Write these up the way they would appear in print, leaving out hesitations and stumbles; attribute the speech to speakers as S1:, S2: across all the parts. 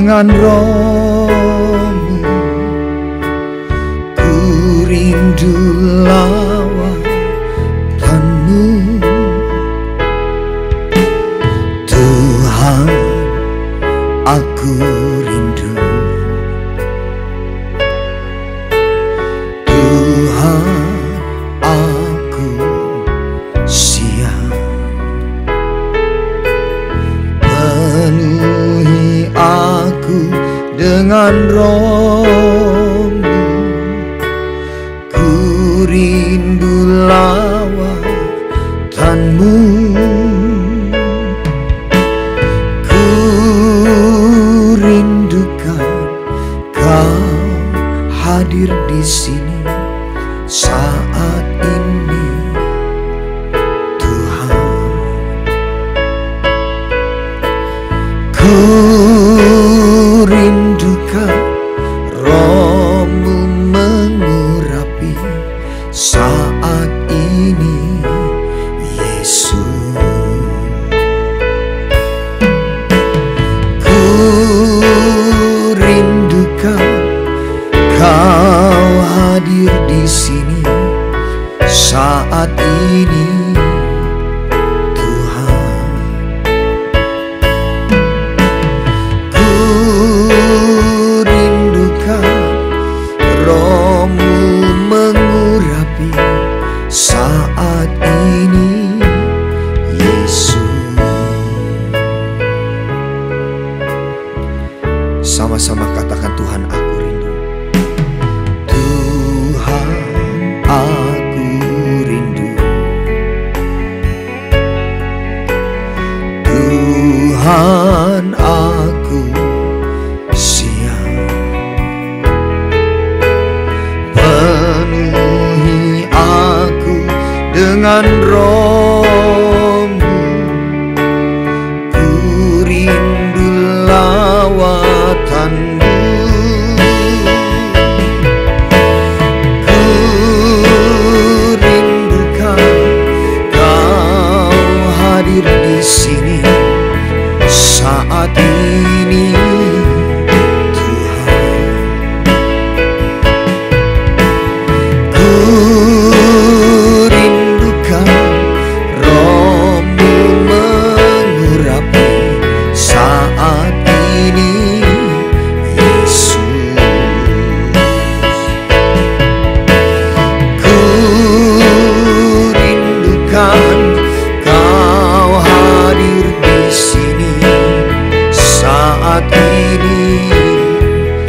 S1: dengan roh-Mu. Ku rindu lawatan-Mu, Tuhan, aku rindu. Tuhan, aku siap. Penuhi aku dengan roh-Mu. Ku rindu lawatan-Mu. Ku rindukan Kau hadir di sini saat ini, Tuhan. Ku rindukan Roh-Mu mengurapi saat ini, Yesus. Ku rindukan Kau hadir di sini saat ini, Tuhan. Ku rindukan Roh-Mu mengurapi saat ini, Yesus. Sama-sama katakan, Tuhan, aku rindu. Tuhan, aku rindu. Tuhan, aku siap. Penuhi aku dengan roh-Mu. Ku rindu lawatan-Mu. Ku rindukan Kau hadir di sini saat ini, Tuhan. Ku rindukan Roh-Mu mengurapi saat ini, Yesus. Ku rindukan Kau hadir di sini saat ini,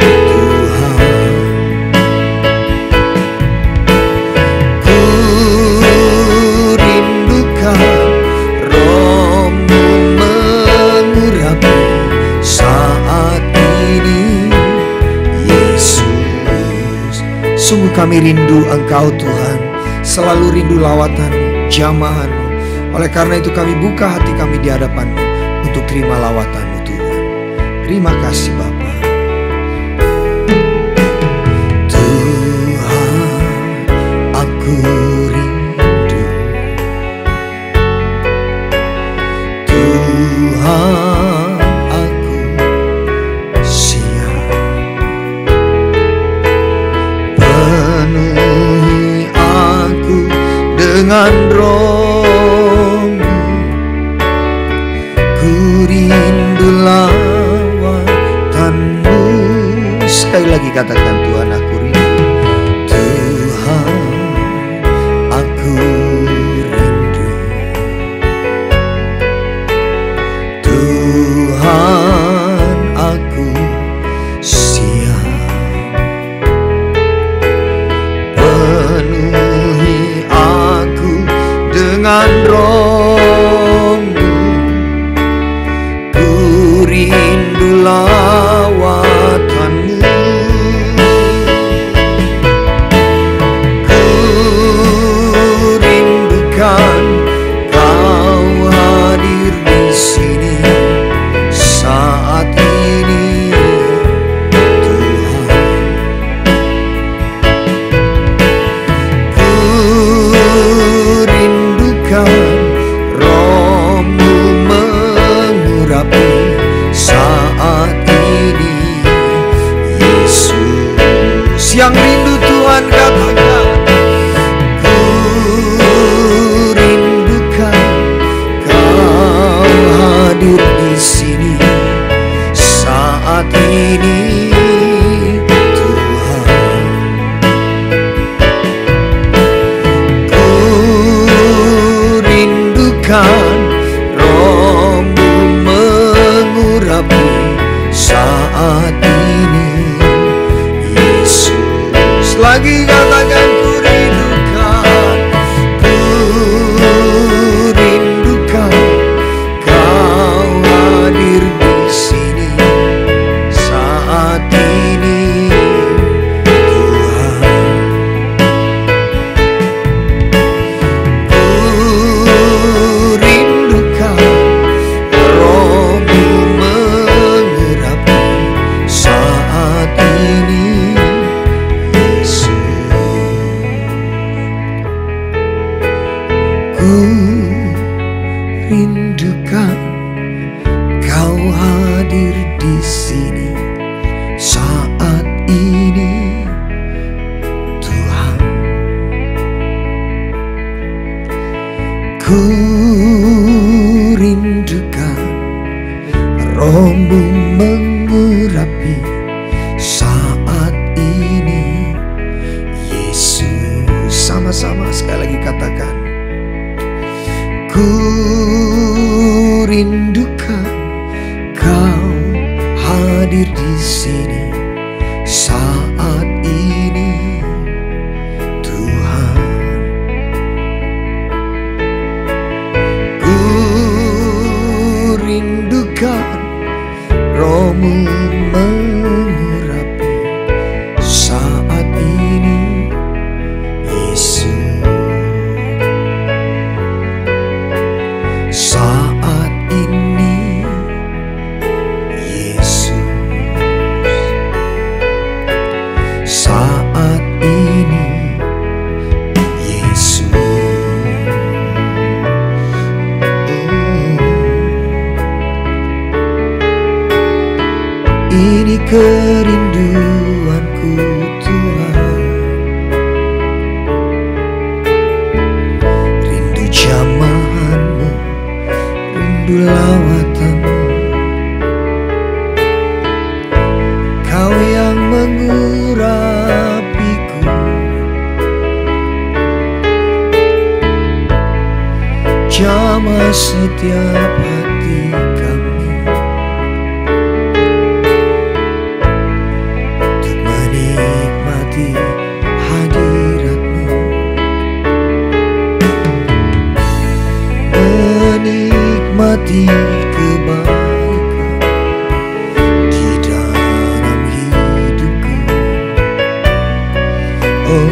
S1: Tuhan. Ku rindukan Roh-Mu mengurapi saat ini, Yesus. Sungguh kami rindu Engkau, Tuhan, selalu rindu lawatan-Mu, jamahan-Mu. Oleh karena itu kami buka hati kami di hadapan-Mu untuk terima lawatan-Mu, Tuhan. Terima kasih, Bapa. Tuhan, aku rindu. Tuhan, aku siap. Penuhi aku dengan Roh-Mu. Ku rindu lawatan-Mu. Sekali lagi katakan, Tuhan, aku rindu. Tuhan, aku rindu. Tuhan, aku siap. Penuhi aku dengan Roh-Mu. Ku rindu lawatan-Mu. ini Tuhan. Ku rindukan Roh-Mu mengurapi saat ini, Yesus. Lagi katakan, ku rindukan Kau hadir di sini saat ini, Tuhan. Ku rindukan Roh-Mu mengurapi saat ini, Yesus. Ku rindukan Kau hadir di sini saat ini, Tuhan. Ku rindukan Roh-Mu mengurapi saat ini, Yesus. Sama-sama sekali lagi katakan, ku rindukan Kau hadir di sini saat ini, Tuhan. Ku rindukan Roh-Mu mengurapi saat ini, Yesus. Saat ini, Yesus. Saat ini, Yesus. Ini kerinduanku, Tuhan. Rindu jamahan-Mu, rindu lawatan-Mu. Kau yang mengurapiku, jamah setiap hati kami untuk menikmati hadirat-Mu, menikmati kebaikan di dalam hidupku. Oh,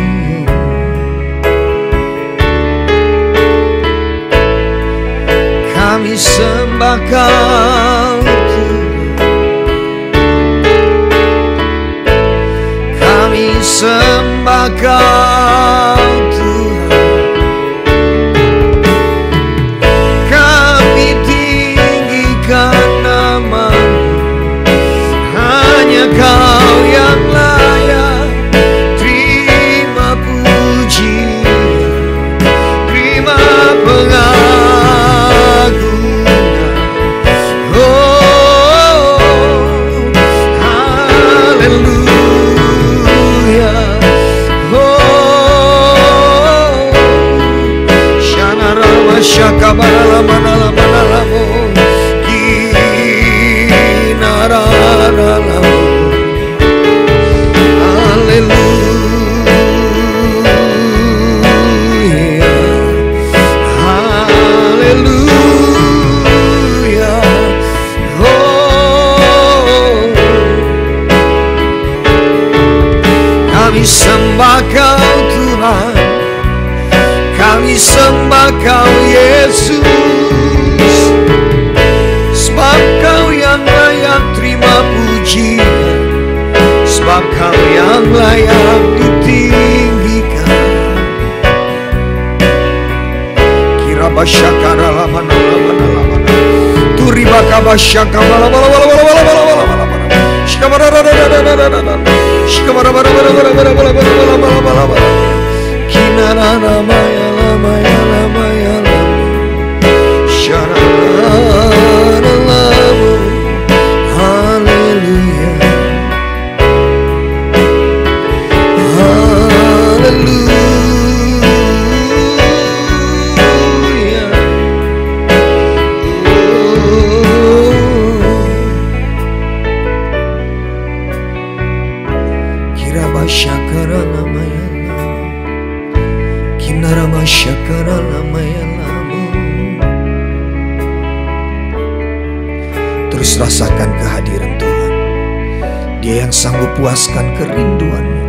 S1: kami sembah Kau, Tuhan. Kami sembah Kau, Tuhan. Kami tinggikan nama-Mu. Hanya Kau yang layak terima pujian, terima pengagungan. Oh, haleluya. Oh, shanarama shakabaralamanalamanalamo kinararalamo. Haleluya, haleluya. Oh, kami sembah Kau, Tuhan. Kami sembah Kau, Yesus. Sebab Kau yang layak terima pujian, sebab Kau yang layak ditinggikan. Kirabashakaralamanalamanalamana turibakabashakamalabalabalabalabalabalabalabala shikabarabarabarabarabarabarabarabarabarabarabarabarabarabara kinaranamayalamayalamayalamu shararalamu. Haleluya. Terus rasakan kehadiran Tuhan. Dia yang sanggup puaskan kerinduanmu.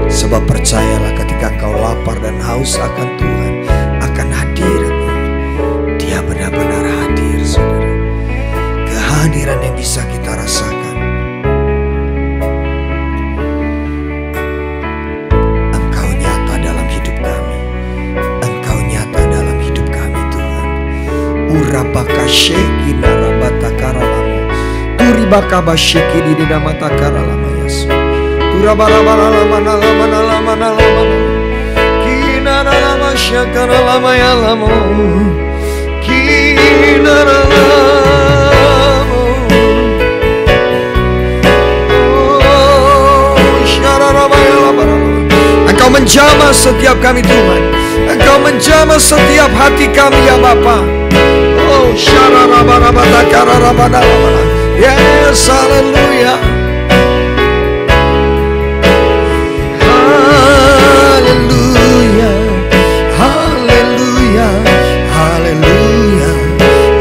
S1: Sebab percayalah, ketika engkau lapar dan haus akan Tuhan, akan hadirat-Nya, Dia benar-benar hadir, saudara. Kehadiran yang bisa kita rasakan. Engkau nyata dalam hidup kami. Engkau nyata dalam hidup kami, Tuhan. Urabaka sheki narabata karalamu. Turibaka basheki di dinamata karalama Yesus. Turabarabaralamanalamanalamanalaman. Kinaralama syakaralama yalamu. Kinaralamu. Oh, syararama yalabaralaman. Engkau menjamah setiap kami, Tuhan. Engkau menjamah setiap hati kami, ya Bapa. Oh, syararabarabata kararamanalaman. Yes, haleluya. Haleluya. Haleluya. Haleluya.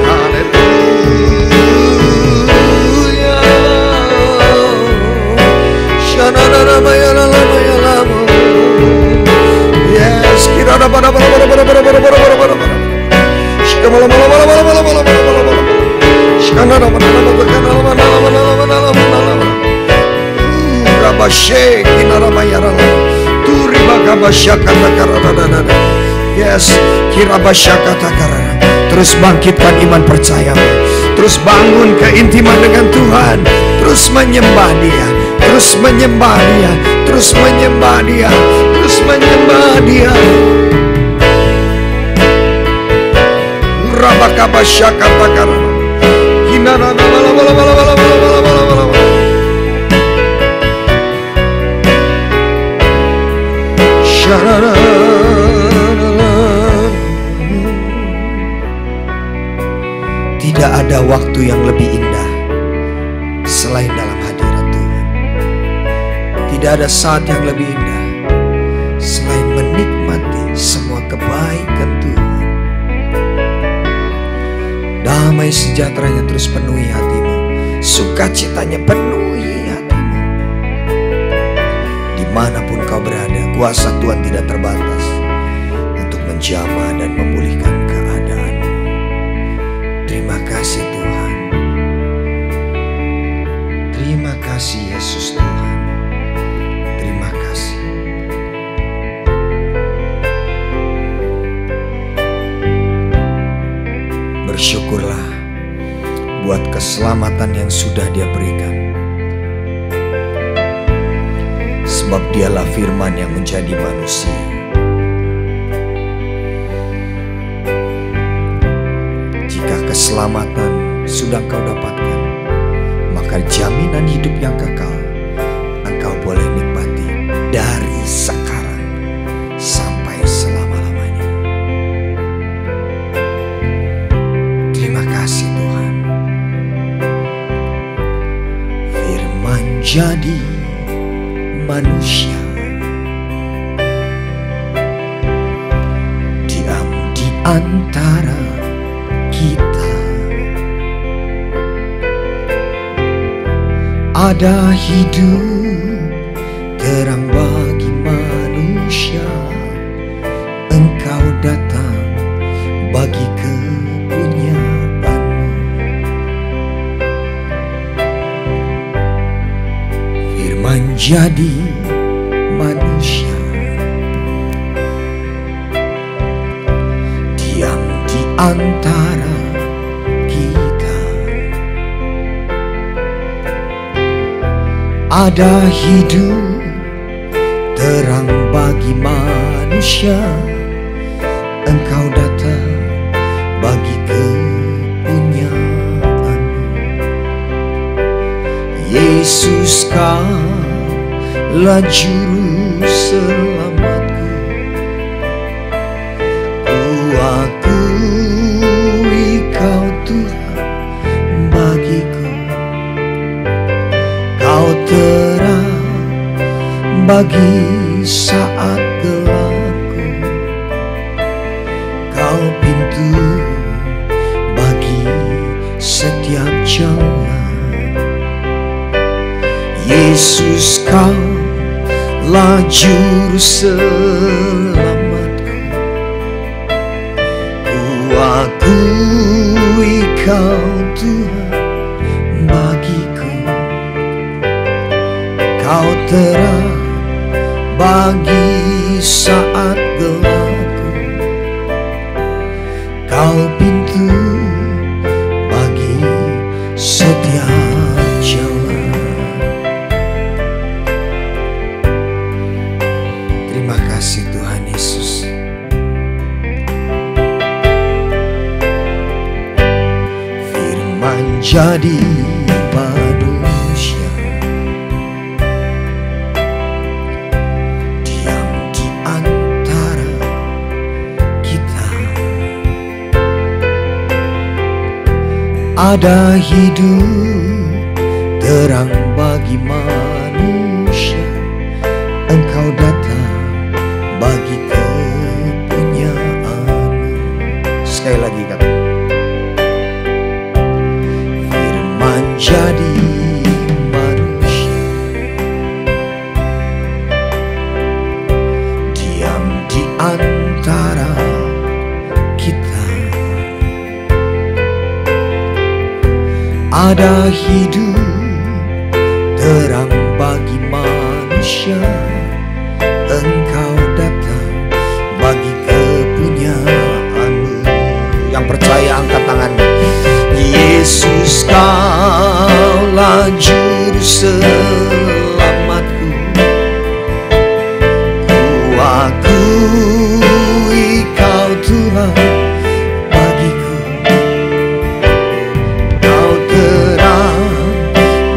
S1: Haleluya. Shananaramayalamayalamu. Yes, kirana bara bara bara bara bara bara bara bara bara. Shkamala mala mala mala mala mala mala mala. Shkanara mala mala mala mala mala mala mala. Rabashe kinaramayala. Yes, kirabashakatakara. Terus bangkitkan iman percayamu. Terus bangun keintiman dengan Tuhan. Terus menyembah Dia. Terus menyembah Dia. Terus menyembah Dia. Terus menyembah Dia. Urabakabashakatakara. Kinarana bala bala bala bala bala bala bala bala. Tidak ada waktu yang lebih indah selain dalam hadirat Tuhan. Tidak ada saat yang lebih indah selain menikmati semua kebaikan Tuhan. Damai sejahteranya terus penuhi hatimu. Sukacitanya penuhi hatimu. Dimanapun kau berada, kuasa Tuhan tidak terbatas untuk menjamah dan memulihkan keadaanmu. Terima kasih Tuhan. Terima kasih Yesus Tuhan. Terima kasih. Bersyukurlah buat keselamatan yang sudah Dia berikan. Sebab Dialah firman yang menjadi manusia. Jika keselamatan sudah engkau dapatkan, maka jaminan hidup yang kekal engkau boleh nikmati dari sekarang sampai selama-lamanya. Terima kasih Tuhan. Firman jadi manusia, diam di antara kita. Ada hidup terang bagi manusia. Engkau datang bagi kepunyaanmu. Firman jadi manusia, diam di antara kita. Ada hidup terang bagi manusia. Engkau datang bagi kepunyaanmu. Yesus Kaulah juru selamatku. Ku akui Kau Tuhan bagiku. Kau terang bagi saat setiap jalan. Yesus, kau lah juru selamatku. Ku akui kau Tuhan bagiku. Kau terang bagi saat gelapku. Kau pintu bagi setiap jalan. Terima kasih Tuhan Yesus. Firman jadi manusia, diam di antara kita. Ada hidup terang bagi manusia. Engkau datang bagi kepunyaan. Sekali lagi kata, firman jadi manusia, diam di antara kita. Ada hidup terang bagi manusia. Engkau datang bagi kepunyaan-Mu. Yang percaya angkat tanganmu. Yesus, kaulah juru selamatku. Ku akui kau Tuhan bagiku. Kau terang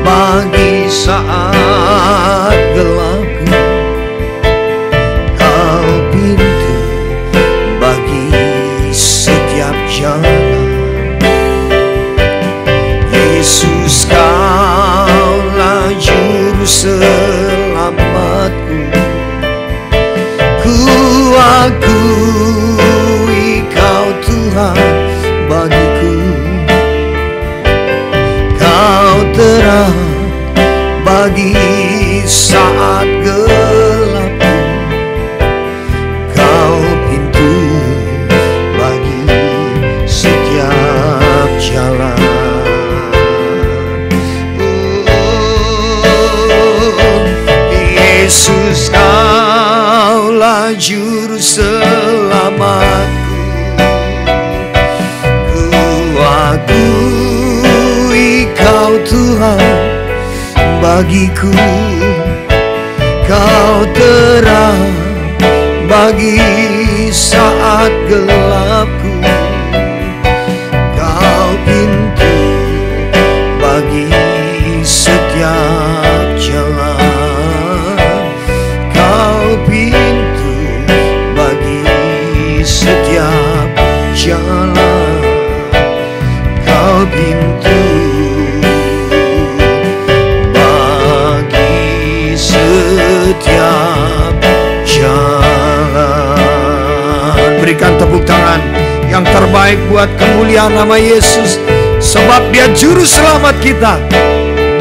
S1: bagi saat gelapku. Kau pintu bagi setiap jalan. Yesus, kaulah juru selamatku. Ku akui kau Tuhan bagiku. Kau terang bagi saat gelapku. Kau pintu bagi setiap jalan. Yesus, kaulah juru selamatku. Ku akui kau Tuhan bagiku. Kau terang bagi saat gelapku. Kau pintu bagi setiap jalan. Kau pintu bagi setiap jalan. Kau pintu bagi setiap jalan. Berikan tepuk tangan yang terbaik buat kemuliaan nama Yesus. Sebab Dia juru selamat kita.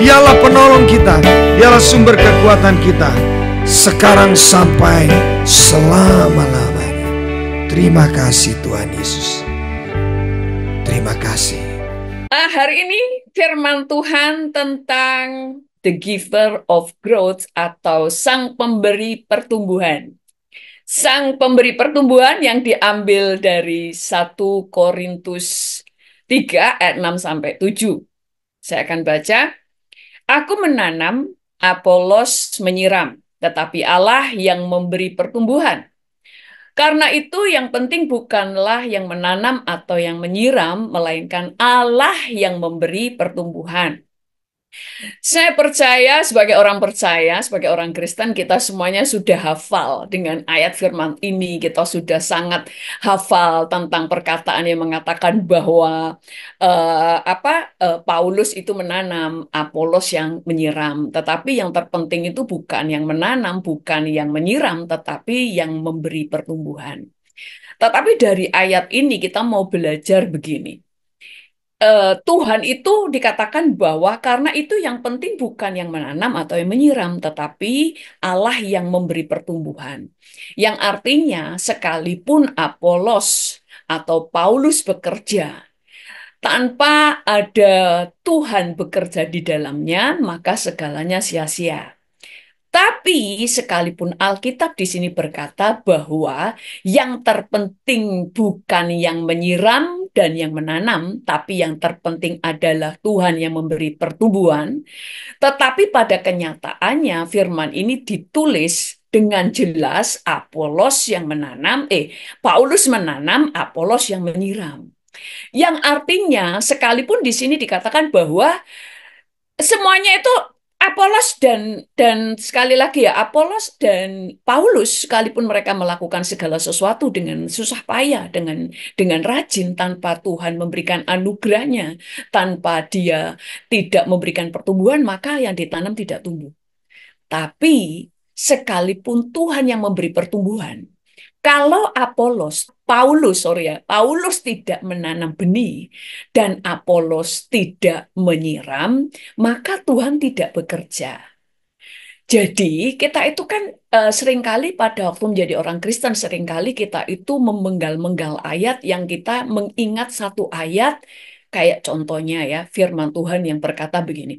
S1: Dialah penolong kita. Dialah sumber kekuatan kita, sekarang sampai selama-lamanya. Terima kasih Tuhan Yesus. Terima kasih.
S2: Hari ini firman Tuhan tentang the giver of growth atau sang pemberi pertumbuhan. Sang pemberi pertumbuhan yang diambil dari 1 Korintus 3 ayat 6-7. Saya akan baca. Aku menanam, Apolos menyiram, tetapi Allah yang memberi pertumbuhan. Karena itu yang penting bukanlah yang menanam atau yang menyiram, melainkan Allah yang memberi pertumbuhan. Saya percaya sebagai orang Kristen, kita semuanya sudah hafal dengan ayat firman ini. Kita sudah sangat hafal tentang perkataan yang mengatakan bahwa Paulus itu menanam, Apolos yang menyiram. Tetapi yang terpenting itu bukan yang menanam, bukan yang menyiram, tetapi yang memberi pertumbuhan. Tetapi dari ayat ini kita mau belajar begini. Tuhan itu dikatakan bahwa karena itu yang penting bukan yang menanam atau yang menyiram, tetapi Allah yang memberi pertumbuhan. Yang artinya sekalipun Apolos atau Paulus bekerja, tanpa ada Tuhan bekerja di dalamnya, maka segalanya sia-sia. Tapi sekalipun Alkitab di sini berkata bahwa yang terpenting bukan yang menyiram dan yang menanam, tapi yang terpenting adalah Tuhan yang memberi pertumbuhan. Tetapi pada kenyataannya firman ini ditulis dengan jelas Apolos yang menanam, Paulus menanam, Apolos yang menyiram. Yang artinya sekalipun di sini dikatakan bahwa semuanya itu Apolos dan sekali lagi ya Apolos dan Paulus sekalipun mereka melakukan segala sesuatu dengan susah payah dengan rajin tanpa Tuhan memberikan anugerahnya, tanpa dia tidak memberikan pertumbuhan, maka yang ditanam tidak tumbuh. Tapi sekalipun Tuhan yang memberi pertumbuhan, kalau Paulus tidak menanam benih dan Apolos tidak menyiram, maka Tuhan tidak bekerja. Jadi kita itu kan seringkali pada waktu menjadi orang Kristen, seringkali kita itu memenggal-menggal ayat yang kita mengingat satu ayat, kayak contohnya ya, firman Tuhan yang berkata begini.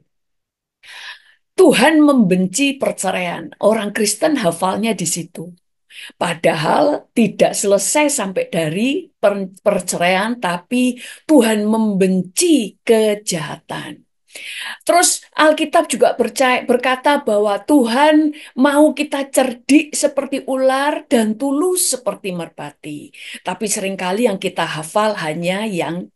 S2: Tuhan membenci perceraian. Orang Kristen hafalnya di situ. Padahal tidak selesai sampai dari perceraian, tapi Tuhan membenci kejahatan. Terus Alkitab juga berkata bahwa Tuhan mau kita cerdik seperti ular dan tulus seperti merpati. Tapi seringkali yang kita hafal hanya yang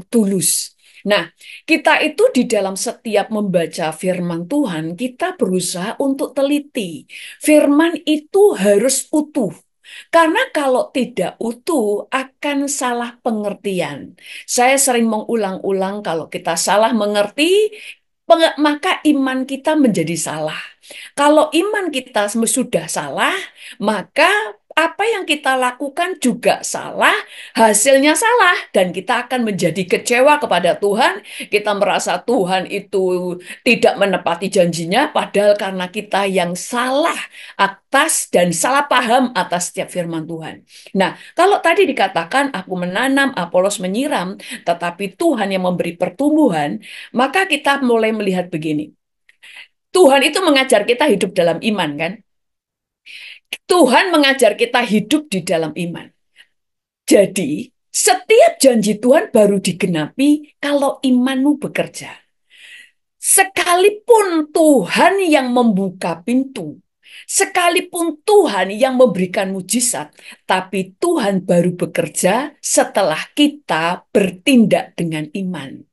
S2: tulus. Nah, kita itu di dalam setiap membaca firman Tuhan, kita berusaha untuk teliti. Firman itu harus utuh. Karena kalau tidak utuh akan salah pengertian. Saya sering mengulang-ulang kalau kita salah mengerti, maka iman kita menjadi salah. Kalau iman kita sudah salah, maka apa yang kita lakukan juga salah, hasilnya salah, dan kita akan menjadi kecewa kepada Tuhan. Kita merasa Tuhan itu tidak menepati janjinya, padahal karena kita yang salah atas dan salah paham atas setiap firman Tuhan. Nah, kalau tadi dikatakan aku menanam, Apolos menyiram, tetapi Tuhan yang memberi pertumbuhan, maka kita mulai melihat begini. Tuhan itu mengajar kita hidup dalam iman, kan? Tuhan mengajar kita hidup di dalam iman. Jadi, setiap janji Tuhan baru digenapi kalau imanmu bekerja. Sekalipun Tuhan yang membuka pintu, sekalipun Tuhan yang memberikan mujizat, tapi Tuhan baru bekerja setelah kita bertindak dengan iman.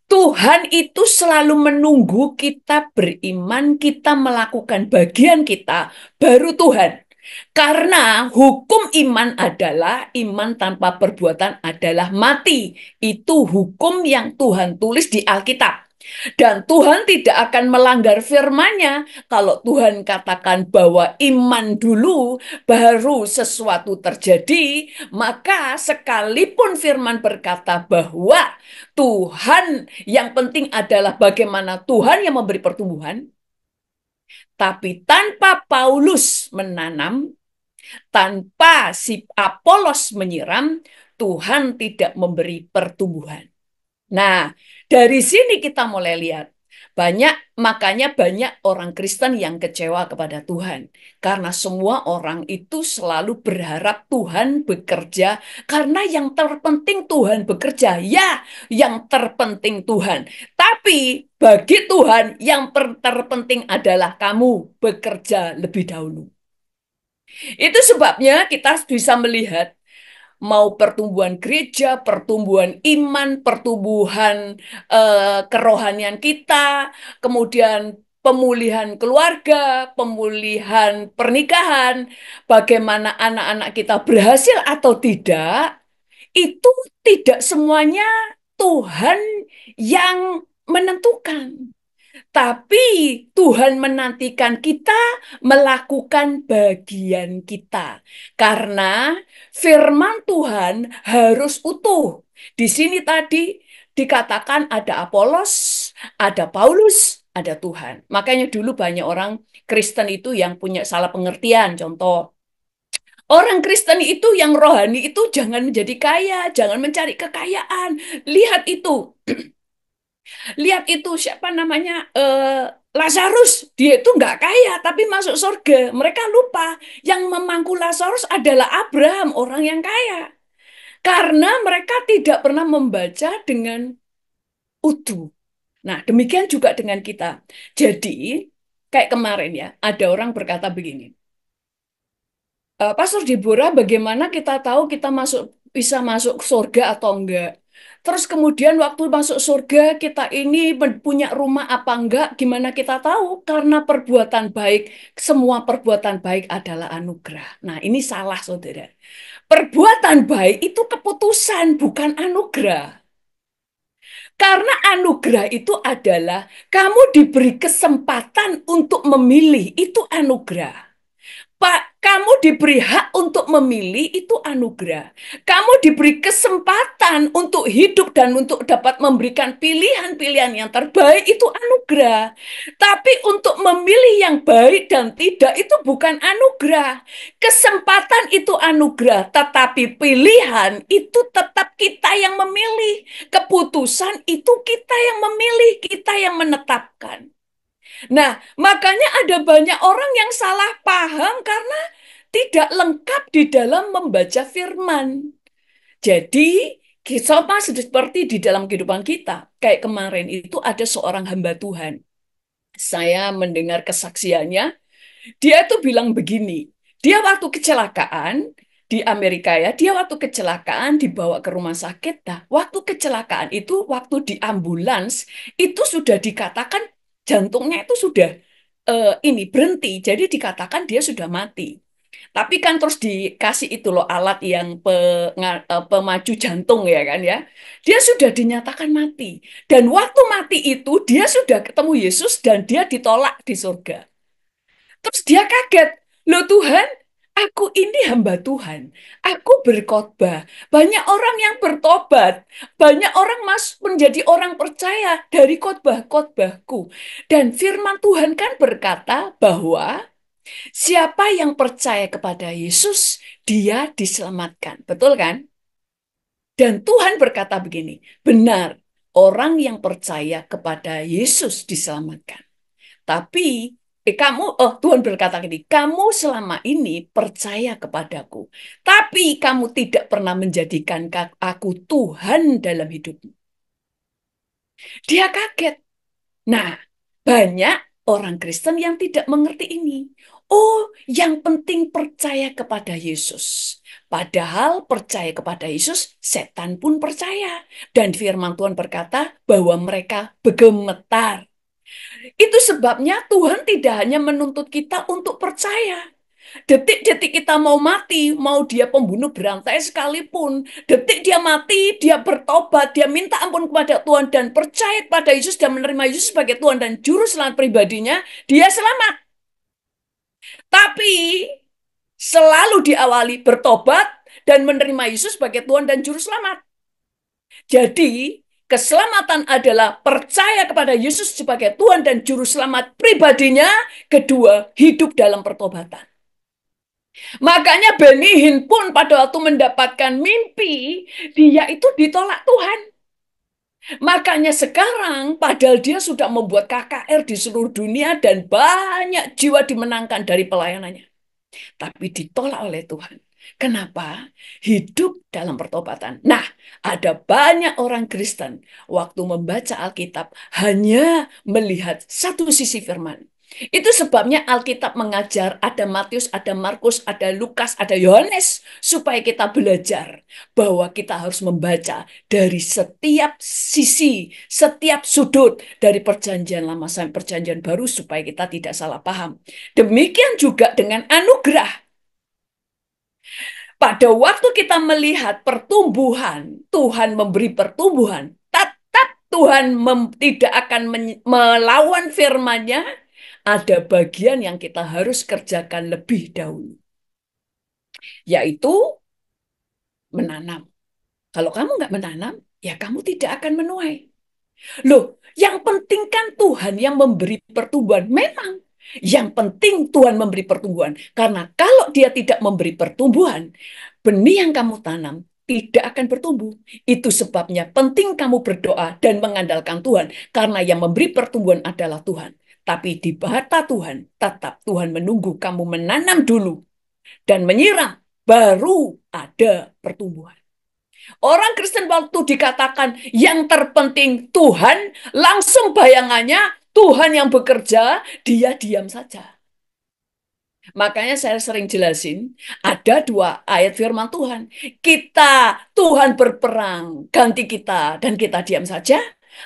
S2: Tuhan itu selalu menunggu kita beriman, kita melakukan bagian kita, baru Tuhan. Karena hukum iman adalah iman tanpa perbuatan adalah mati. Itu hukum yang Tuhan tulis di Alkitab. Dan Tuhan tidak akan melanggar firman-Nya. Kalau Tuhan katakan bahwa iman dulu baru sesuatu terjadi, maka sekalipun firman berkata bahwa Tuhan yang penting adalah bagaimana Tuhan yang memberi pertumbuhan, tapi tanpa Paulus menanam, tanpa si Apolos menyiram, Tuhan tidak memberi pertumbuhan. Nah, dari sini kita mulai lihat. Makanya banyak orang Kristen yang kecewa kepada Tuhan. Karena semua orang itu selalu berharap Tuhan bekerja. Karena yang terpenting Tuhan bekerja. Ya, yang terpenting Tuhan. Tapi bagi Tuhan yang terpenting adalah kamu bekerja lebih dahulu. Itu sebabnya kita bisa melihat mau pertumbuhan gereja, pertumbuhan iman, pertumbuhan kerohanian kita, kemudian pemulihan keluarga, pemulihan pernikahan, bagaimana anak-anak kita berhasil atau tidak, itu tidak semuanya Tuhan yang menentukan. Tapi Tuhan menantikan kita melakukan bagian kita. Karena firman Tuhan harus utuh. Di sini tadi dikatakan ada Apolos, ada Paulus, ada Tuhan. Makanya dulu banyak orang Kristen itu yang punya salah pengertian. Contoh, orang Kristen itu yang rohani itu jangan menjadi kaya, jangan mencari kekayaan. Lihat itu, lihat itu siapa namanya Lazarus, dia itu nggak kaya tapi masuk surga. Mereka lupa yang memangku Lazarus adalah Abraham, orang yang kaya. Karena mereka tidak pernah membaca dengan utuh. Nah, demikian juga dengan kita. Jadi, kayak kemarin ya, ada orang berkata begini, Pastor Deborah, bagaimana kita tahu kita bisa masuk surga atau enggak? Terus kemudian waktu masuk surga kita ini punya rumah apa enggak? Gimana kita tahu? Karena perbuatan baik, semua perbuatan baik adalah anugerah. Nah, ini salah, saudara. Perbuatan baik itu keputusan, bukan anugerah. Karena anugerah itu adalah kamu diberi kesempatan untuk memilih, itu anugerah. Pak, kamu diberi hak untuk memilih itu anugerah. Kamu diberi kesempatan untuk hidup dan untuk dapat memberikan pilihan-pilihan yang terbaik itu anugerah. Tapi untuk memilih yang baik dan tidak itu bukan anugerah. Kesempatan itu anugerah, tetapi pilihan itu tetap kita yang memilih. Keputusan itu kita yang memilih, kita yang menetapkan. Nah, makanya ada banyak orang yang salah paham karena tidak lengkap di dalam membaca firman. Jadi, sama seperti di dalam kehidupan kita. Kayak kemarin itu ada seorang hamba Tuhan. Saya mendengar kesaksiannya, dia tuh bilang begini, dia waktu kecelakaan di Amerika ya, dia waktu kecelakaan dibawa ke rumah sakit. Nah, waktu kecelakaan itu, waktu di ambulans, itu sudah dikatakan jantungnya itu sudah ini berhenti, jadi dikatakan dia sudah mati. Tapi kan terus dikasih itu loh alat yang pemaju jantung ya kan ya. Dia sudah dinyatakan mati. Dan waktu mati itu dia sudah ketemu Yesus dan dia ditolak di surga. Terus dia kaget. Loh Tuhan, aku ini hamba Tuhan. Aku berkhotbah. Banyak orang yang bertobat. Banyak orang menjadi orang percaya dari khotbah-khotbahku. Dan firman Tuhan kan berkata bahwa siapa yang percaya kepada Yesus, dia diselamatkan. Betul kan? Dan Tuhan berkata begini, benar, orang yang percaya kepada Yesus diselamatkan. Tapi Tuhan berkata gini, kamu selama ini percaya kepadaku, tapi kamu tidak pernah menjadikan aku Tuhan dalam hidupmu. Dia kaget. Nah, banyak orang Kristen yang tidak mengerti ini. Oh, yang penting percaya kepada Yesus. Padahal percaya kepada Yesus, setan pun percaya. Dan firman Tuhan berkata bahwa mereka bergemetar. Itu sebabnya Tuhan tidak hanya menuntut kita untuk percaya. Detik-detik kita mau mati, mau dia pembunuh berantai sekalipun, detik dia mati, dia bertobat, dia minta ampun kepada Tuhan dan percaya kepada Yesus dan menerima Yesus sebagai Tuhan dan juru selamat pribadinya, dia selamat. Tapi selalu diawali bertobat dan menerima Yesus sebagai Tuhan dan juru selamat. Jadi, keselamatan adalah percaya kepada Yesus sebagai Tuhan dan juru selamat pribadinya. Kedua, hidup dalam pertobatan. Makanya Benny Hinn pun pada waktu mendapatkan mimpi, dia itu ditolak Tuhan. Makanya sekarang, padahal dia sudah membuat KKR di seluruh dunia dan banyak jiwa dimenangkan dari pelayanannya. Tapi ditolak oleh Tuhan. Kenapa? Hidup dalam pertobatan. Nah, ada banyak orang Kristen waktu membaca Alkitab hanya melihat satu sisi firman. Itu sebabnya Alkitab mengajar ada Matius, ada Markus, ada Lukas, ada Yohanes supaya kita belajar bahwa kita harus membaca dari setiap sisi, setiap sudut dari perjanjian lama sampai perjanjian baru supaya kita tidak salah paham. Demikian juga dengan anugerah. Pada waktu kita melihat pertumbuhan, Tuhan memberi pertumbuhan, tetap Tuhan tidak akan melawan firman-Nya, ada bagian yang kita harus kerjakan lebih dahulu, yaitu menanam. Kalau kamu nggak menanam, ya kamu tidak akan menuai. Loh, yang penting kan Tuhan yang memberi pertumbuhan. Memang, yang penting Tuhan memberi pertumbuhan. Karena kalau Dia tidak memberi pertumbuhan, benih yang kamu tanam tidak akan bertumbuh. Itu sebabnya penting kamu berdoa dan mengandalkan Tuhan. Karena yang memberi pertumbuhan adalah Tuhan. Tapi di mata Tuhan, tetap Tuhan menunggu kamu menanam dulu dan menyiram, baru ada pertumbuhan. Orang Kristen waktu dikatakan yang terpenting Tuhan, langsung bayangannya Tuhan yang bekerja, dia diam saja. Makanya saya sering jelasin, ada dua ayat firman Tuhan. Tuhan berperang, ganti kita, dan kita diam saja.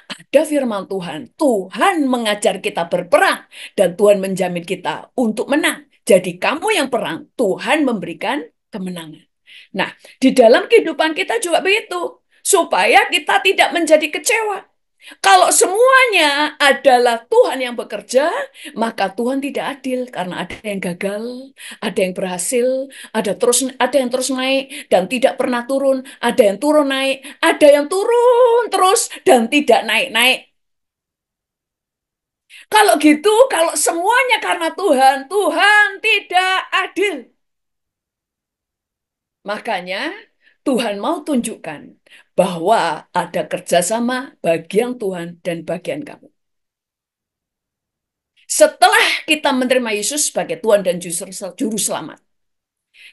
S2: Ada firman Tuhan, Tuhan mengajar kita berperang, dan Tuhan menjamin kita untuk menang. Jadi kamu yang perang, Tuhan memberikan kemenangan. Nah, di dalam kehidupan kita juga begitu. Supaya kita tidak menjadi kecewa. Kalau semuanya adalah Tuhan yang bekerja, maka Tuhan tidak adil karena ada yang gagal, ada yang berhasil, ada yang terus naik dan tidak pernah turun, ada yang turun naik, ada yang turun terus dan tidak naik-naik. Kalau gitu, kalau semuanya karena Tuhan, Tuhan tidak adil. Makanya Tuhan mau tunjukkan bahwa ada kerjasama bagian Tuhan dan bagian kamu. Setelah kita menerima Yesus sebagai Tuhan dan Juru Selamat,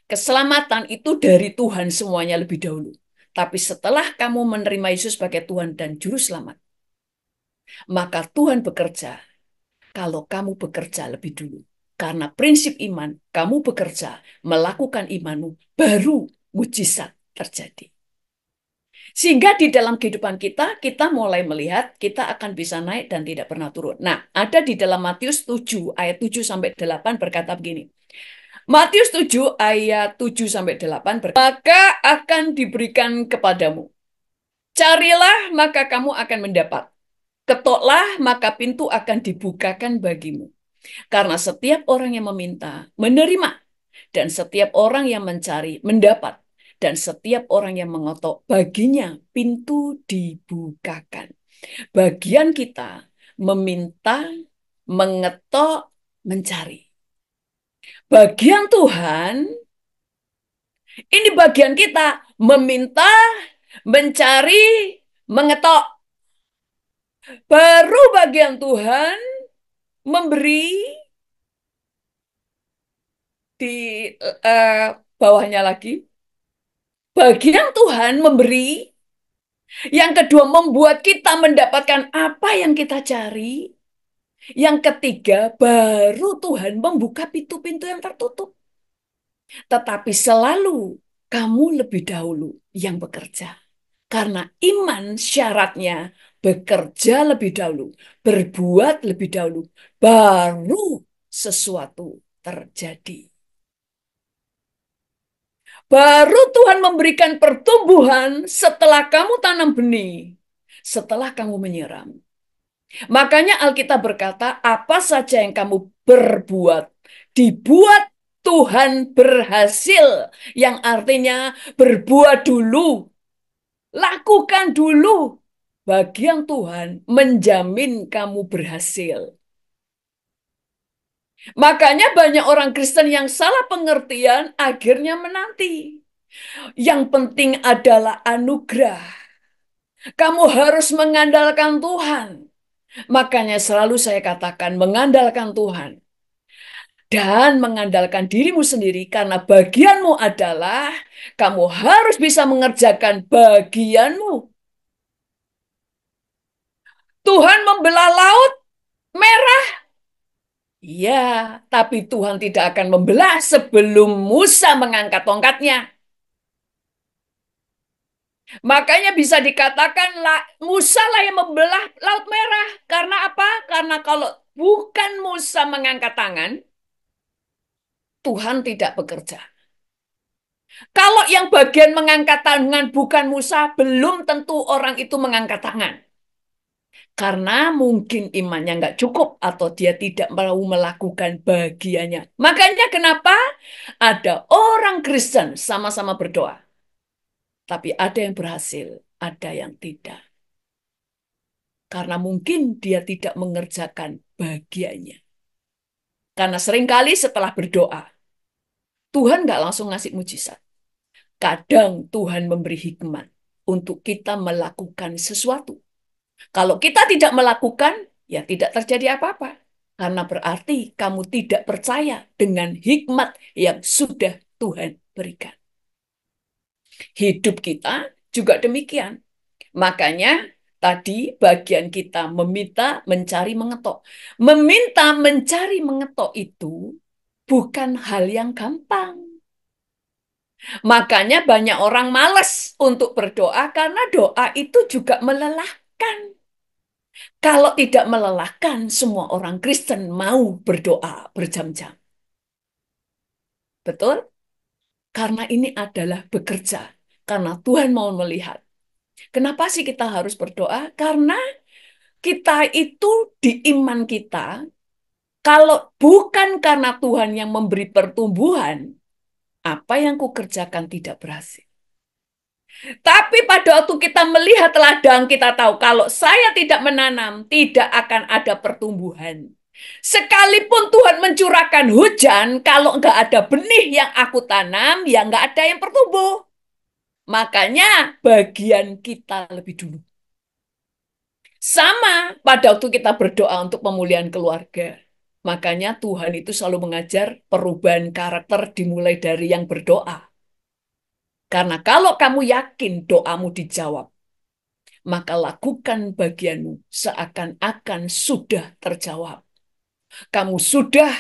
S2: keselamatan itu dari Tuhan semuanya lebih dahulu. Tapi setelah kamu menerima Yesus sebagai Tuhan dan Juru Selamat, maka Tuhan bekerja kalau kamu bekerja lebih dulu. Karena prinsip iman, kamu bekerja, melakukan imanmu, baru mujizat terjadi. Sehingga di dalam kehidupan kita mulai melihat kita akan bisa naik dan tidak pernah turun. Nah, ada di dalam Matius 7 ayat 7-8 berkata begini. Matius 7 ayat 7-8 berkata, maka akan diberikan kepadamu. Carilah maka kamu akan mendapat. Ketoklah maka pintu akan dibukakan bagimu. Karena setiap orang yang meminta, menerima. Dan setiap orang yang mencari, mendapat. Dan setiap orang yang mengetok, baginya pintu dibukakan. Bagian kita meminta, mengetok, mencari. Bagian Tuhan, ini bagian kita meminta, mencari, mengetok. Baru bagian Tuhan memberi di uh, bawahnya lagi. Bagian Tuhan memberi. Yang kedua membuat kita mendapatkan apa yang kita cari. Yang ketiga baru Tuhan membuka pintu-pintu yang tertutup. Tetapi selalu kamu lebih dahulu yang bekerja. Karena iman syaratnya bekerja lebih dahulu, berbuat lebih dahulu, baru sesuatu terjadi. Baru Tuhan memberikan pertumbuhan setelah kamu tanam benih, setelah kamu menyiram. Makanya Alkitab berkata, apa saja yang kamu berbuat, dibuat Tuhan berhasil. Yang artinya berbuat dulu, lakukan dulu. Bagian Tuhan menjamin kamu berhasil. Makanya banyak orang Kristen yang salah pengertian akhirnya menanti. Yang penting adalah anugerah. Kamu harus mengandalkan Tuhan. Makanya selalu saya katakan mengandalkan Tuhan. Dan mengandalkan dirimu sendiri karena bagianmu adalah kamu harus bisa mengerjakan bagianmu. Tuhan membelah laut merah. Ya, tapi Tuhan tidak akan membelah sebelum Musa mengangkat tongkatnya. Makanya bisa dikatakan Musa lah yang membelah Laut Merah. Karena apa? Karena kalau bukan Musa mengangkat tangan, Tuhan tidak bekerja. Kalau yang bagian mengangkat tangan bukan Musa, belum tentu orang itu mengangkat tangan. Karena mungkin imannya nggak cukup atau dia tidak mau melakukan bagiannya. Makanya kenapa ada orang Kristen sama-sama berdoa. Tapi ada yang berhasil, ada yang tidak. Karena mungkin dia tidak mengerjakan bagiannya. Karena seringkali setelah berdoa, Tuhan nggak langsung ngasih mujizat. Kadang Tuhan memberi hikmat untuk kita melakukan sesuatu. Kalau kita tidak melakukan, ya tidak terjadi apa-apa. Karena berarti kamu tidak percaya dengan hikmat yang sudah Tuhan berikan. Hidup kita juga demikian. Makanya tadi bagian kita meminta, mencari, mengetok. Meminta, mencari, mengetok itu bukan hal yang gampang. Makanya banyak orang malas untuk berdoa karena doa itu juga melelahkan. Kalau tidak melelahkan, semua orang Kristen mau berdoa berjam-jam. Betul? Karena ini adalah bekerja. Karena Tuhan mau melihat. Kenapa sih kita harus berdoa? Karena kita itu di iman kita, kalau bukan karena Tuhan yang memberi pertumbuhan, apa yang kukerjakan tidak berhasil. Tapi pada waktu kita melihat ladang, kita tahu kalau saya tidak menanam, tidak akan ada pertumbuhan. Sekalipun Tuhan mencurahkan hujan, kalau nggak ada benih yang aku tanam, ya nggak ada yang bertumbuh. Makanya bagian kita lebih dulu. Sama pada waktu kita berdoa untuk pemulihan keluarga. Makanya Tuhan itu selalu mengajar perubahan karakter dimulai dari yang berdoa. Karena kalau kamu yakin doamu dijawab, maka lakukan bagianmu seakan-akan sudah terjawab. Kamu sudah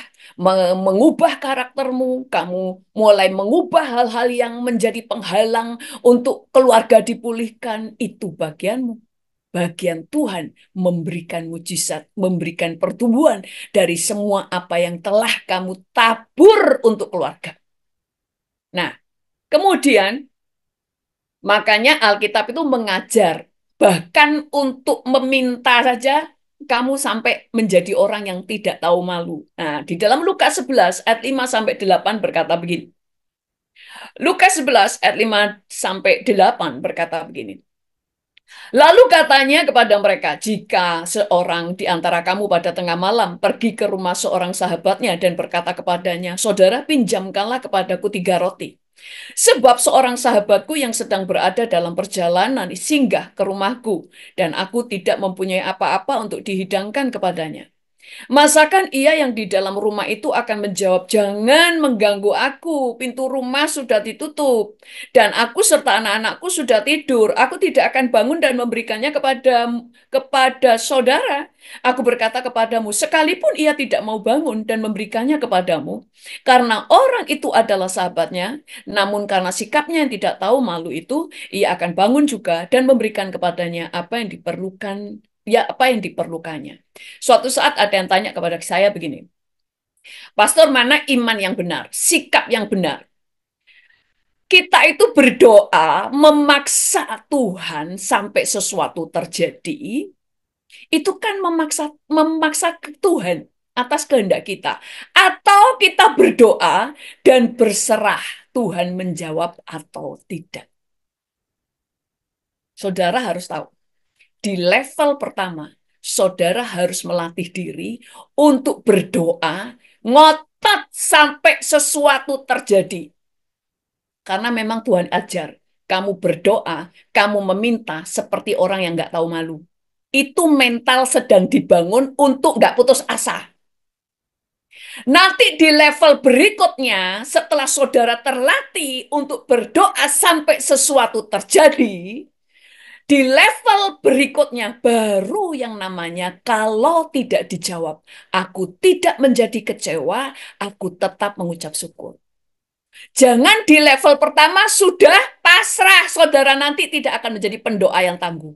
S2: mengubah karaktermu, kamu mulai mengubah hal-hal yang menjadi penghalang untuk keluarga dipulihkan, itu bagianmu. Bagian Tuhan memberikan mujizat, memberikan pertumbuhan dari semua apa yang telah kamu tabur untuk keluarga. Nah, kemudian makanya Alkitab itu mengajar, bahkan untuk meminta saja kamu sampai menjadi orang yang tidak tahu malu. Nah, di dalam Lukas 11 ayat 5 sampai 8 berkata begini. Lukas 11 ayat 5 sampai 8 berkata begini. Lalu katanya kepada mereka, jika seorang di antara kamu pada tengah malam pergi ke rumah seorang sahabatnya dan berkata kepadanya, saudara pinjamkanlah kepadaku 3 roti. Sebab seorang sahabatku yang sedang berada dalam perjalanan singgah ke rumahku dan aku tidak mempunyai apa-apa untuk dihidangkan kepadanya. Masakan ia yang di dalam rumah itu akan menjawab, jangan mengganggu aku, pintu rumah sudah ditutup, dan aku serta anak-anakku sudah tidur. Aku tidak akan bangun dan memberikannya kepada saudara. Aku berkata kepadamu, sekalipun ia tidak mau bangun dan memberikannya kepadamu, karena orang itu adalah sahabatnya, namun karena sikapnya yang tidak tahu malu itu, ia akan bangun juga dan memberikan kepadanya apa yang diperlukan, ya apa yang diperlukannya. Suatu saat ada yang tanya kepada saya begini, Pastor, mana iman yang benar, sikap yang benar? Kita itu berdoa memaksa Tuhan sampai sesuatu terjadi, itu kan memaksa Tuhan atas kehendak kita. Atau kita berdoa dan berserah, Tuhan menjawab atau tidak. Saudara harus tahu, di level pertama, saudara harus melatih diri untuk berdoa, ngotot sampai sesuatu terjadi. Karena memang Tuhan ajar, kamu berdoa, kamu meminta seperti orang yang nggak tahu malu. Itu mental sedang dibangun untuk nggak putus asa. Nanti di level berikutnya, setelah saudara terlatih untuk berdoa sampai sesuatu terjadi, di level berikutnya baru yang namanya kalau tidak dijawab, aku tidak menjadi kecewa, aku tetap mengucap syukur. Jangan di level pertama sudah pasrah, saudara nanti tidak akan menjadi pendoa yang tangguh.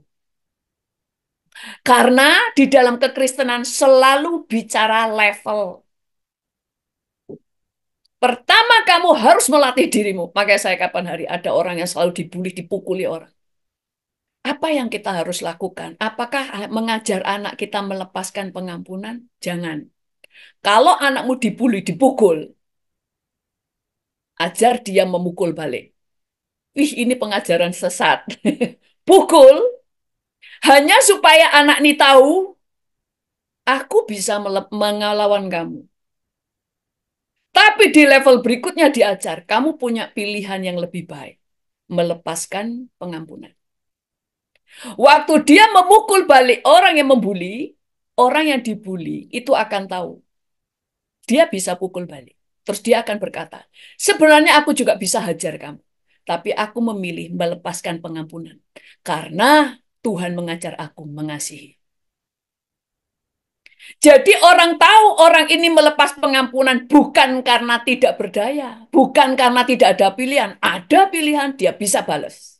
S2: Karena di dalam kekristenan selalu bicara level. Pertama kamu harus melatih dirimu. Makanya saya kapan hari ada orang yang selalu dibully, dipukuli orang. Apa yang kita harus lakukan? Apakah mengajar anak kita melepaskan pengampunan? Jangan. Kalau anakmu dibully, dipukul, ajar dia memukul balik. Wih, ini pengajaran sesat. Pukul hanya supaya anak ini tahu, aku bisa mengelawan kamu. Tapi di level berikutnya diajar, kamu punya pilihan yang lebih baik. Melepaskan pengampunan. Waktu dia memukul balik orang yang membuli, orang yang dibully itu akan tahu. Dia bisa pukul balik. Terus dia akan berkata, sebenarnya aku juga bisa hajar kamu. Tapi aku memilih melepaskan pengampunan. Karena Tuhan mengajar aku mengasihi. Jadi orang tahu orang ini melepas pengampunan bukan karena tidak berdaya, bukan karena tidak ada pilihan. Ada pilihan, dia bisa balas.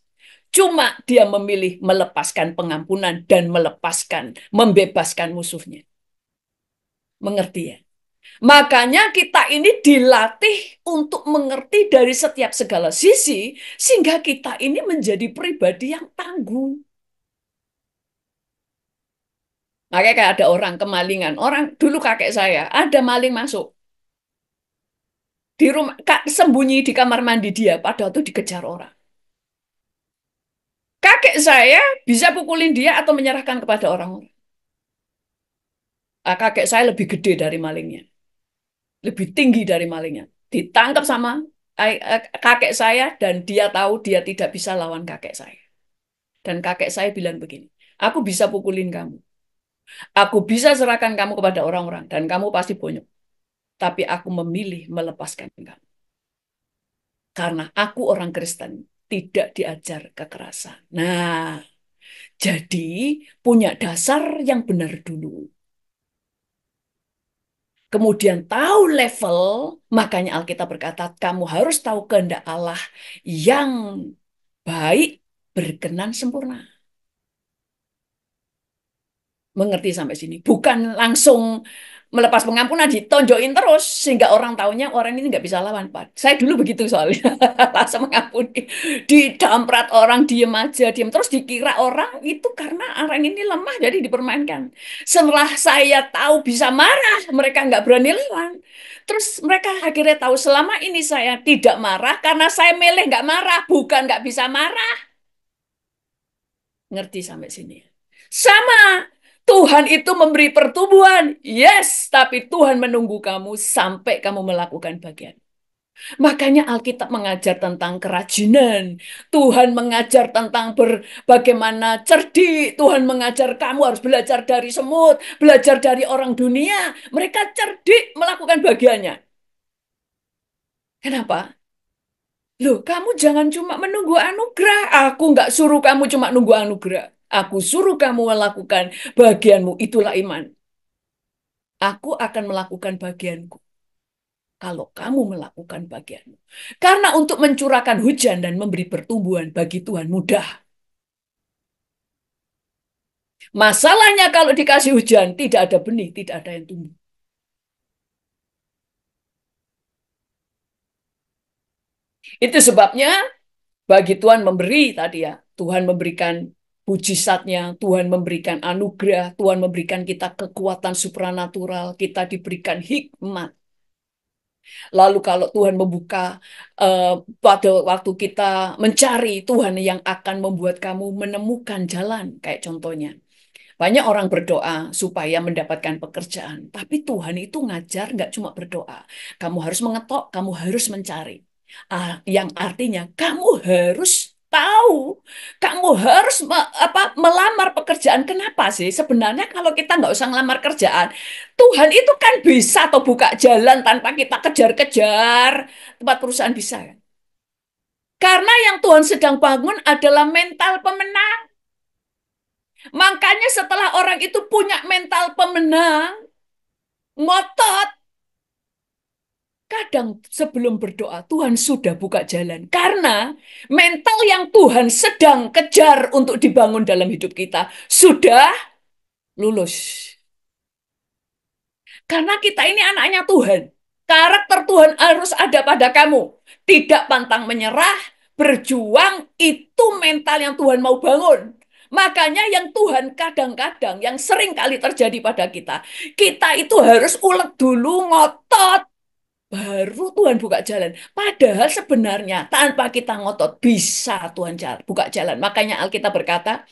S2: Cuma dia memilih melepaskan pengampunan dan membebaskan musuhnya. Mengerti ya? Makanya kita ini dilatih untuk mengerti dari setiap segala sisi, sehingga kita ini menjadi pribadi yang tangguh. Makanya kayak ada orang kemalingan. Orang dulu kakek saya, ada maling masuk. Di rumah, sembunyi di kamar mandi dia, padahal itu dikejar orang. Kakek saya bisa pukulin dia atau menyerahkan kepada orang-orang. Kakek saya lebih gede dari malingnya. Lebih tinggi dari malingnya. Ditangkap sama kakek saya dan dia tahu dia tidak bisa lawan kakek saya. Dan kakek saya bilang begini, aku bisa pukulin kamu. Aku bisa serahkan kamu kepada orang-orang dan kamu pasti bonyok. Tapi aku memilih melepaskan kamu. Karena aku orang Kristen, tidak diajar kekerasan. Nah, jadi punya dasar yang benar dulu. Kemudian tahu level, makanya Alkitab berkata, kamu harus tahu kehendak Allah yang baik, berkenan, sempurna. Mengerti sampai sini. Bukan langsung melepas pengampunan, ditonjokin terus, sehingga orang taunya orang ini nggak bisa lawan. Pak. Saya dulu begitu soalnya. Langsung mengampuni. Didamprat orang, diem aja, diem. Terus dikira orang itu karena orang ini lemah, jadi dipermainkan. Setelah saya tahu bisa marah, mereka nggak berani lawan. Terus mereka akhirnya tahu selama ini saya tidak marah, karena saya milih nggak marah, bukan nggak bisa marah. Ngerti sampai sini. Sama, Tuhan itu memberi pertumbuhan. Yes, tapi Tuhan menunggu kamu sampai kamu melakukan bagian. Makanya Alkitab mengajar tentang kerajinan. Tuhan mengajar tentang bagaimana cerdik. Tuhan mengajar kamu harus belajar dari semut, belajar dari orang dunia. Mereka cerdik melakukan bagiannya. Kenapa? Loh, kamu jangan cuma menunggu anugerah. Aku nggak suruh kamu cuma nunggu anugerah. Aku suruh kamu melakukan bagianmu. Itulah iman. Aku akan melakukan bagianku. Kalau kamu melakukan bagianmu. Karena untuk mencurahkan hujan dan memberi pertumbuhan bagi Tuhan mudah. Masalahnya kalau dikasih hujan, tidak ada benih, tidak ada yang tumbuh. Itu sebabnya bagi Tuhan memberi tadi ya. Tuhan memberikan mujizatnya, Tuhan memberikan anugerah, Tuhan memberikan kita kekuatan supranatural, kita diberikan hikmat. Lalu kalau Tuhan membuka pada waktu kita mencari, Tuhan yang akan membuat kamu menemukan jalan. Kayak contohnya, banyak orang berdoa supaya mendapatkan pekerjaan. Tapi Tuhan itu ngajar nggak cuma berdoa. Kamu harus mengetok, kamu harus mencari. Yang artinya kamu harus tahu, kamu harus melamar pekerjaan. Kenapa sih? Sebenarnya kalau kita nggak usah ngelamar kerjaan, Tuhan itu kan bisa atau buka jalan tanpa kita kejar-kejar tempat perusahaan bisa. Kan? Karena yang Tuhan sedang bangun adalah mental pemenang. Makanya setelah orang itu punya mental pemenang, ngotot, kadang sebelum berdoa, Tuhan sudah buka jalan. Karena mental yang Tuhan sedang kejar untuk dibangun dalam hidup kita sudah lulus. Karena kita ini anaknya Tuhan. Karakter Tuhan harus ada pada kamu. Tidak pantang menyerah, berjuang, itu mental yang Tuhan mau bangun. Makanya yang Tuhan kadang-kadang, yang sering kali terjadi pada kita, kita itu harus ulet dulu, ngotot, baru Tuhan buka jalan. Padahal sebenarnya tanpa kita ngotot, bisa Tuhan buka jalan. Makanya Alkitab berkata,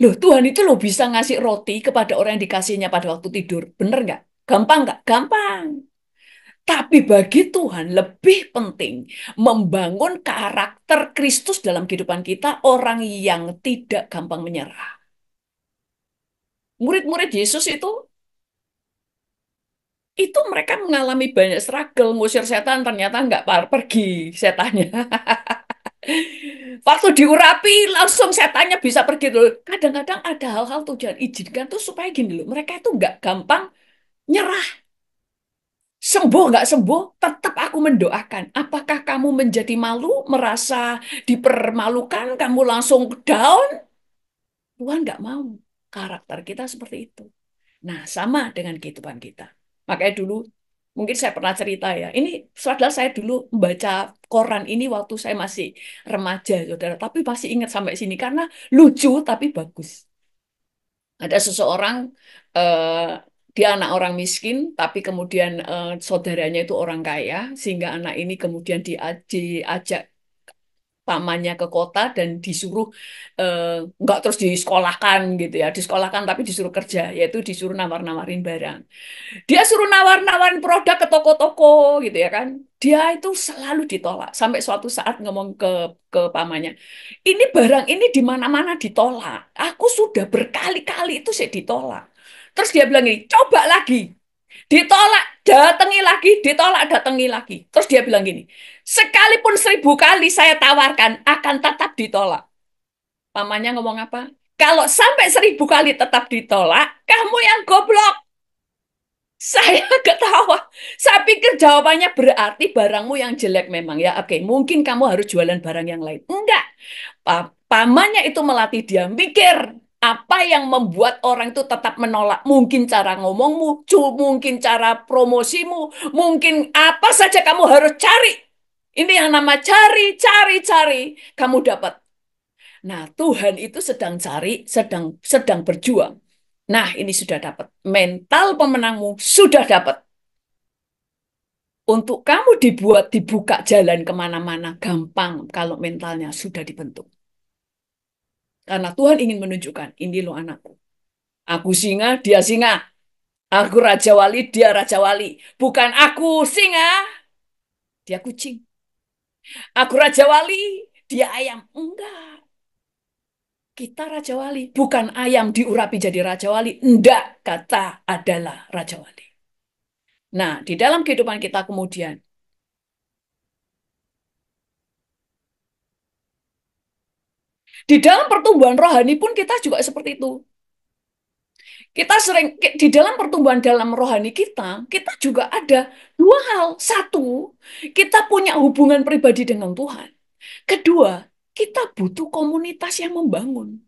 S2: loh Tuhan itu loh bisa ngasih roti kepada orang yang dikasihnya pada waktu tidur. Bener nggak? Gampang nggak? Gampang. Tapi bagi Tuhan lebih penting membangun karakter Kristus dalam kehidupan kita, orang yang tidak gampang menyerah. Murid-murid Yesus itu mereka mengalami banyak struggle, ngusir setan ternyata nggak pergi setannya. Waktu diurapi langsung setannya bisa pergi dulu. Kadang-kadang ada hal-hal Tuhan izinkan tuh supaya gini loh, mereka itu nggak gampang nyerah. Sembuh nggak sembuh, tetap aku mendoakan. Apakah kamu menjadi malu, merasa dipermalukan, kamu langsung down? Tuhan nggak mau. Karakter kita seperti itu. Nah, sama dengan kehidupan kita. Makanya dulu, mungkin saya pernah cerita ya. Ini padahal saya dulu membaca koran ini waktu saya masih remaja, saudara. Tapi masih ingat sampai sini karena lucu tapi bagus. Ada seseorang, eh, dia anak orang miskin, tapi kemudian saudaranya itu orang kaya, sehingga anak ini kemudian diajak pamannya ke kota dan disuruh nggak terus disekolahkan gitu ya, disekolahkan tapi disuruh kerja, yaitu disuruh nawar-nawarin barang. Dia suruh nawar-nawarin produk ke toko-toko gitu ya kan. Dia itu selalu ditolak. Sampai suatu saat ngomong ke pamannya, ini barang ini di mana-mana ditolak. Aku sudah berkali-kali itu saya ditolak. Terus dia bilang gini, coba lagi. Ditolak, datangi lagi, ditolak, datangi lagi. Terus dia bilang gini, sekalipun 1000 kali saya tawarkan, akan tetap ditolak. Pamannya ngomong apa? Kalau sampai 1000 kali tetap ditolak, kamu yang goblok. Saya ketawa. Saya pikir jawabannya berarti barangmu yang jelek memang ya. Oke, mungkin kamu harus jualan barang yang lain. Enggak. Pamannya itu melatih dia mikir apa yang membuat orang itu tetap menolak. Mungkin cara ngomongmu, mungkin cara promosimu, mungkin apa saja kamu harus cari. Ini yang nama cari, cari, cari. Kamu dapat. Nah, Tuhan itu sedang cari, sedang sedang berjuang. Nah, ini sudah dapat. Mental pemenangmu sudah dapat. Untuk kamu dibuka jalan kemana-mana, gampang kalau mentalnya sudah dibentuk. Karena Tuhan ingin menunjukkan, ini loh anakku. Aku singa, dia singa. Aku Raja Wali, dia Raja Wali. Bukan aku singa, dia kucing. Aku Raja Wali, dia ayam. Enggak. Kita Raja Wali. Bukan ayam diurapi jadi Raja Wali. Enggak, kata adalah Raja Wali. Nah, di dalam kehidupan kita kemudian, di dalam pertumbuhan rohani pun kita juga seperti itu. Kita sering di dalam pertumbuhan dalam rohani kita juga ada dua hal. Satu, kita punya hubungan pribadi dengan Tuhan. Kedua, kita butuh komunitas yang membangun.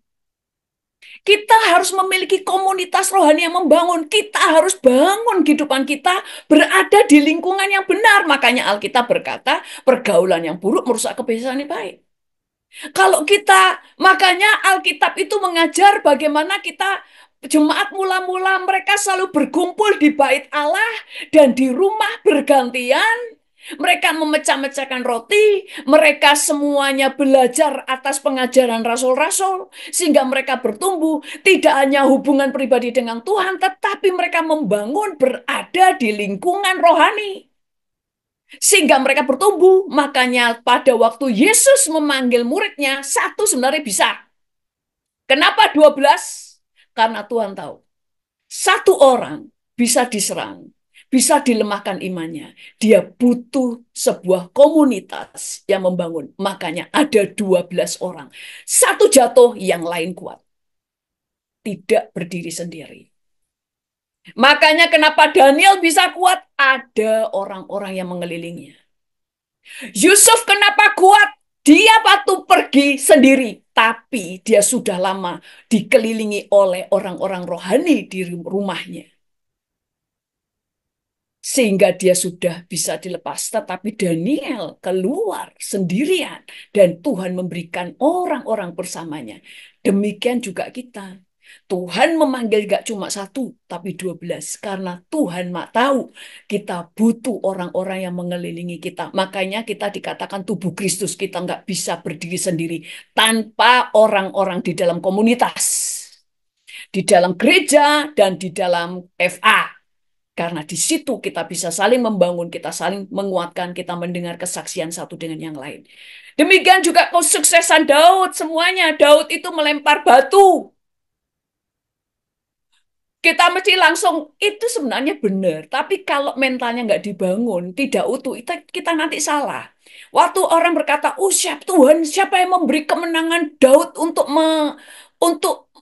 S2: Kita harus memiliki komunitas rohani yang membangun. Kita harus bangun kehidupan kita berada di lingkungan yang benar. Makanya Alkitab berkata, pergaulan yang buruk merusak kebiasaan yang baik. Kalau kita, makanya Alkitab itu mengajar bagaimana kita jemaat mula-mula mereka selalu berkumpul di bait Allah dan di rumah bergantian. Mereka memecah-mecahkan roti, mereka semuanya belajar atas pengajaran rasul-rasul, sehingga mereka bertumbuh, tidak hanya hubungan pribadi dengan Tuhan, tetapi mereka membangun berada di lingkungan rohani. Sehingga mereka bertumbuh. Makanya pada waktu Yesus memanggil muridnya, satu sebenarnya bisa. Kenapa 12? Karena Tuhan tahu. Satu orang bisa diserang, bisa dilemahkan imannya. Dia butuh sebuah komunitas yang membangun. Makanya ada 12 orang. Satu jatuh, yang lain kuat. Tidak berdiri sendiri. Makanya kenapa Daniel bisa kuat? Ada orang-orang yang mengelilinginya. Yusuf kenapa kuat? Dia waktu pergi sendiri, tapi dia sudah lama dikelilingi oleh orang-orang rohani di rumahnya. sehingga dia sudah bisa dilepas. Tetapi Daniel keluar sendirian dan Tuhan memberikan orang-orang bersamanya. Demikian juga kita. Tuhan memanggil gak cuma satu, tapi 12. Karena Tuhan tahu kita butuh orang-orang yang mengelilingi kita. Makanya kita dikatakan tubuh Kristus. Kita nggak bisa berdiri sendiri tanpa orang-orang di dalam komunitas, di dalam gereja, dan di dalam FA. Karena di situ kita bisa saling membangun, kita saling menguatkan, kita mendengar kesaksian satu dengan yang lain. Demikian juga kesuksesan Daud, semuanya. Daud itu melempar batu. Kita mesti langsung, itu sebenarnya benar. Tapi kalau mentalnya nggak dibangun, tidak utuh, kita nanti salah. Waktu orang berkata, oh siapa Tuhan, siapa yang memberi kemenangan Daud untuk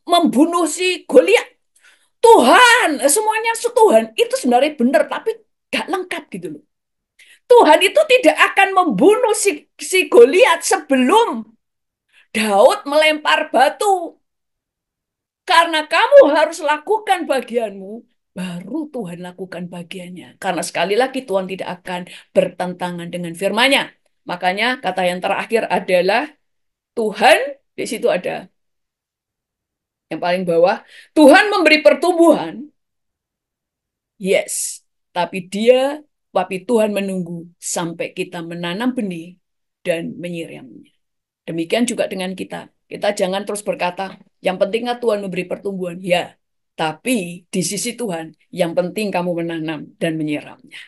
S2: membunuh si Goliat? Tuhan, semuanya Tuhan. Itu sebenarnya benar, tapi gak lengkap gitu loh. Tuhan itu tidak akan membunuh si Goliat sebelum Daud melempar batu. Karena kamu harus lakukan bagianmu, baru Tuhan lakukan bagiannya. Karena sekali lagi Tuhan tidak akan bertentangan dengan firman-Nya. Makanya kata yang terakhir adalah Tuhan, di situ ada yang paling bawah, Tuhan memberi pertumbuhan. Yes, tapi Tuhan menunggu sampai kita menanam benih dan menyiramnya. Demikian juga dengan kita. Kita jangan terus berkata, yang pentingnya Tuhan memberi pertumbuhan. Ya, tapi di sisi Tuhan, yang penting kamu menanam dan menyiramnya.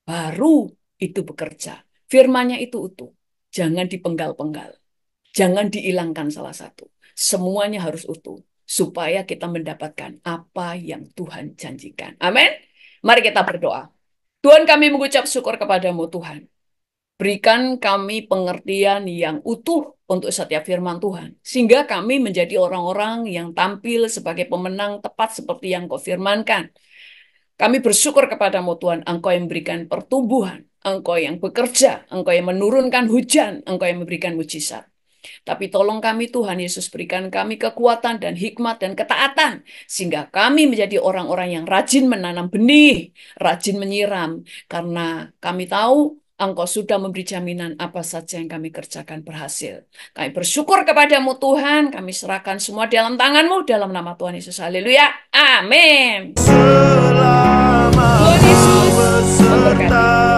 S2: Baru itu bekerja. Firman-Nya itu utuh. Jangan dipenggal-penggal. Jangan dihilangkan salah satu. Semuanya harus utuh. Supaya kita mendapatkan apa yang Tuhan janjikan. Amin. Mari kita berdoa. Tuhan, kami mengucap syukur kepadamu Tuhan. Berikan kami pengertian yang utuh untuk setiap firman Tuhan. Sehingga kami menjadi orang-orang yang tampil sebagai pemenang tepat seperti yang kau firmankan. Kami bersyukur kepadamu Tuhan, Engkau yang memberikan pertumbuhan, Engkau yang bekerja, Engkau yang menurunkan hujan, Engkau yang memberikan mujizat. Tapi tolong kami Tuhan Yesus, berikan kami kekuatan dan hikmat dan ketaatan. Sehingga kami menjadi orang-orang yang rajin menanam benih, rajin menyiram. Karena kami tahu Engkau sudah memberi jaminan apa saja yang kami kerjakan berhasil. Kami bersyukur kepadamu Tuhan, kami serahkan semua dalam tangan-Mu, dalam nama Tuhan Yesus. Haleluya. Amin. Tuhan Yesus memberkati.